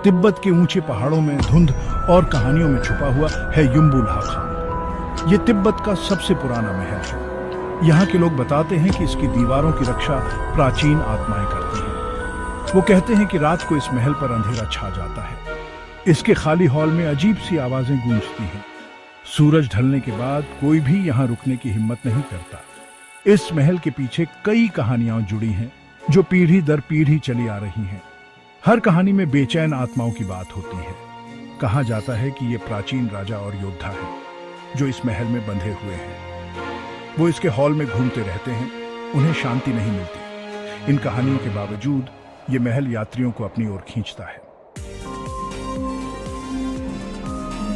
तिब्बत के ऊंचे पहाड़ों में धुंध और कहानियों में छुपा हुआ है युम्बु लाखांग। ये तिब्बत का सबसे पुराना महल है। यहाँ के लोग बताते हैं कि इसकी दीवारों की रक्षा प्राचीन आत्माएं करती हैं। वो कहते हैं कि रात को इस महल पर अंधेरा छा जाता है। इसके खाली हॉल में अजीब सी आवाजें गूंजती हैं। सूरज ढलने के बाद कोई भी यहाँ रुकने की हिम्मत नहीं करता। इस महल के पीछे कई कहानियां जुड़ी हैं जो पीढ़ी दर पीढ़ी चली आ रही हैं। हर कहानी में बेचैन आत्माओं की बात होती है। कहा जाता है कि ये प्राचीन राजा और योद्धा हैं जो इस महल में बंधे हुए हैं। वो इसके हॉल में घूमते रहते हैं, उन्हें शांति नहीं मिलती। इन कहानियों के बावजूद ये महल यात्रियों को अपनी ओर खींचता है।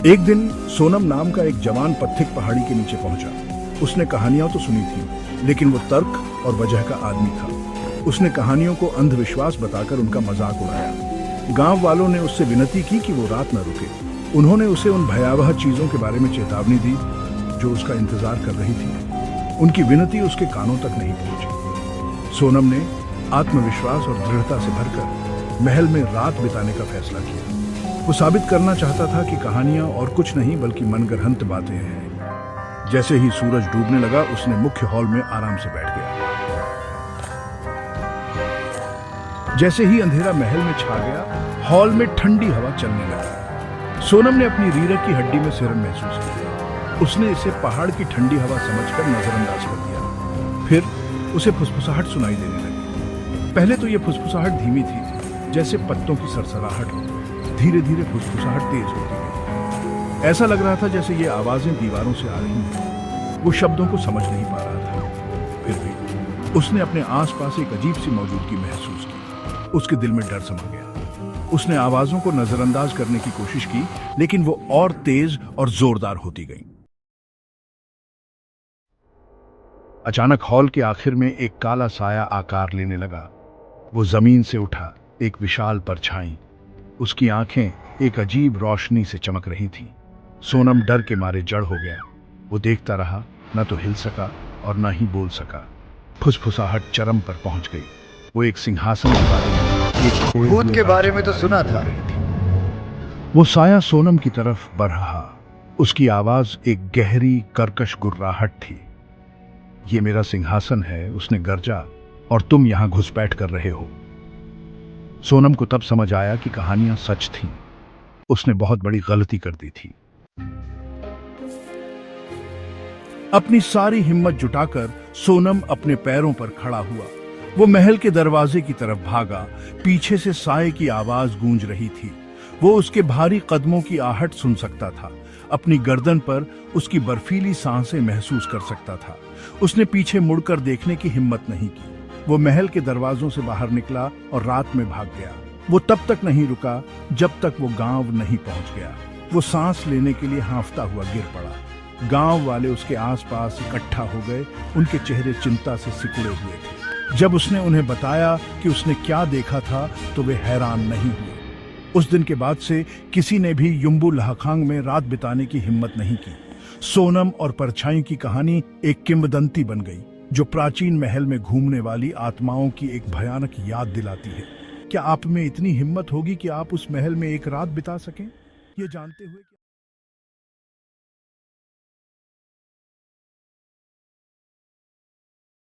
एक दिन सोनम नाम का एक जवान पथिक पहाड़ी के नीचे पहुंचा। उसने कहानियां तो सुनी थी, लेकिन वो तर्क और वजह का आदमी था। उसने कहानियों को अंधविश्वास बताकर उनका मजाक उड़ाया। गांव वालों ने उससे विनती की कि वो रात न रुके। उन्होंने उसे उन भयावह चीजों के बारे में चेतावनी दी जो उसका इंतजार कर रही थी। उनकी विनती उसके कानों तक नहीं पहुंची। सोनम ने आत्मविश्वास और दृढ़ता से भरकर महल में रात बिताने का फैसला किया। वो साबित करना चाहता था कि कहानियां और कुछ नहीं बल्कि मनगढ़ंत बातें हैं। जैसे ही सूरज डूबने लगा, उसने मुख्य हॉल में आराम से बैठ गया। जैसे ही अंधेरा महल में छा गया, हॉल में ठंडी हवा चलने लगी। सोनम ने अपनी रीढ़ की हड्डी में सिरन महसूस किया। उसने इसे पहाड़ की ठंडी हवा समझकर नजरअंदाज कर दिया। फिर उसे फुसफुसाहट सुनाई देने लगी। पहले तो यह फुसफुसाहट धीमी थी, जैसे पत्तों की सरसराहट हो। धीरे धीरे फुसफुसाहट तेज होती गई। ऐसा लग रहा था जैसे ये आवाजें दीवारों से आ रही हैं। वो शब्दों को समझ नहीं पा रहा था। फिर भी उसने अपने आसपास एक अजीब सी मौजूदगी महसूस की। उसके दिल में डर समा गया। उसने आवाजों को नजरअंदाज करने की कोशिश की, लेकिन वो और तेज और जोरदार होती गई। अचानक हॉल के आखिर में एक काला साया आकार लेने लगा। वो जमीन से उठा, एक विशाल परछाई। उसकी आंखें एक अजीब रोशनी से चमक रही थीं। सोनम डर के मारे जड़ हो गया। वो देखता रहा, न तो हिल सका और न ही बोल सका। फुसफुसाहट चरम पर पहुंच गई। वो एक सिंहासन के बारे में, एक भूत के बारे में तो सुना था। वो साया सोनम की तरफ बढ़ रहा। उसकी आवाज एक गहरी कर्कश गुर्राहट थी। ये मेरा सिंहासन है, उसने गर्जा, और तुम यहां घुसपैठ कर रहे हो। सोनम को तब समझ आया कि कहानियां सच थीं। उसने बहुत बड़ी गलती कर दी थी। अपनी सारी हिम्मत जुटाकर सोनम अपने पैरों पर खड़ा हुआ। वो महल के दरवाजे की तरफ भागा। पीछे से साए की आवाज गूंज रही थी। वो उसके भारी कदमों की आहट सुन सकता था। अपनी गर्दन पर उसकी बर्फीली सांसें महसूस कर सकता था। उसने पीछे मुड़कर देखने की हिम्मत नहीं की। वो महल के दरवाजों से बाहर निकला और रात में भाग गया। वो तब तक नहीं रुका जब तक वो गांव नहीं पहुंच गया। वो सांस लेने के लिए हांफता हुआ गिर पड़ा। गांव वाले उसके आसपास इकट्ठा हो गए। उनके चेहरे चिंता से सिकुड़े हुए थे। जब उसने उन्हें बताया कि उसने क्या देखा था, तो वे हैरान नहीं हुए। उस दिन के बाद से किसी ने भी युम्बु लाखांग में रात बिताने की हिम्मत नहीं की। सोनम और परछाई की कहानी एक किंवदंती बन गई, जो प्राचीन महल में घूमने वाली आत्माओं की एक भयानक याद दिलाती है। क्या आप में इतनी हिम्मत होगी कि आप उस महल में एक रात बिता सकें, ये जानते हुए कि